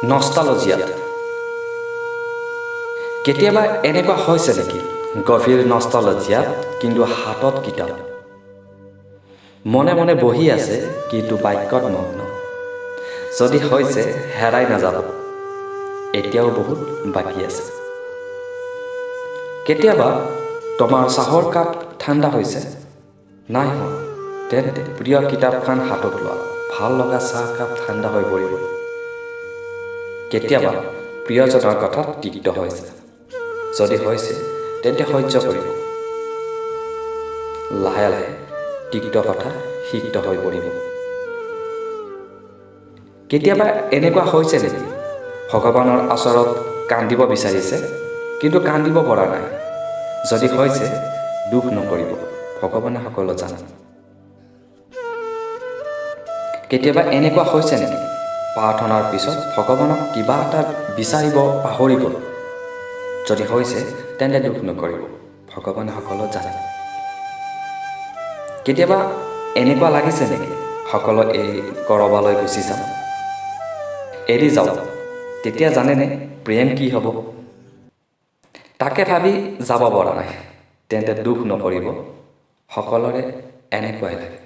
নষ্টালজিয়াত কেতিয়াবা এনেকুৱা হৈছে নেকি গভীৰ নষ্টালজিয়াত কিন্তু হাতত কিতাপ মনে মনে বহি আছে কিন্তু বাক্যত মগ্ন যদি হৈছে হেৰাই নাযাব এতিয়াও বহুত বাকী আছে কেতিয়াবা তোমাৰ চাহৰ কাপ ঠাণ্ডা হৈছে নাই হোৱা তেন্তে প্ৰিয় কিতাপখন হাতত লোৱা ভাল লগা চাহ কাপ ঠাণ্ডা হৈ পৰিব কেতিয়াবা প্ৰিয়জনৰ কথা তিক্ত হৈছে যদি হৈছে তেন্তে সহ্য কৰিব লাহে লাহে তিক্ত কথা সিক্ত হৈ পৰিব কেতিয়াবা এনেকুৱা হৈছে নেকি ভগৱানৰ ওচৰত কান্দিব বিচাৰিছে কিন্তু কান্দিব পৰা নাই যদি হৈছে দুখ নকৰিব ভগৱানে সকলো জানে কেতিয়াবা এনেকুৱা হৈছে নেকি প্ৰাৰ্থনাৰ পিছত ভগৱানক কিবা এটা বিচাৰিব পাহৰি গ'ল যদি হৈছে তেন্তে দুখ নকৰিব ভগৱানে সকলো জানে কেতিয়াবা এনেকুৱা লাগিছে নেকি সকলো এৰি কৰবালৈ গুচি যাম এৰি যাওঁ তেতিয়া জানেনে প্ৰেম কি হ'ব তাকে ভাবি যাব পৰা নাই তেন্তে দুখ নকৰিব সকলোৰে এনেকুৱাই লাগে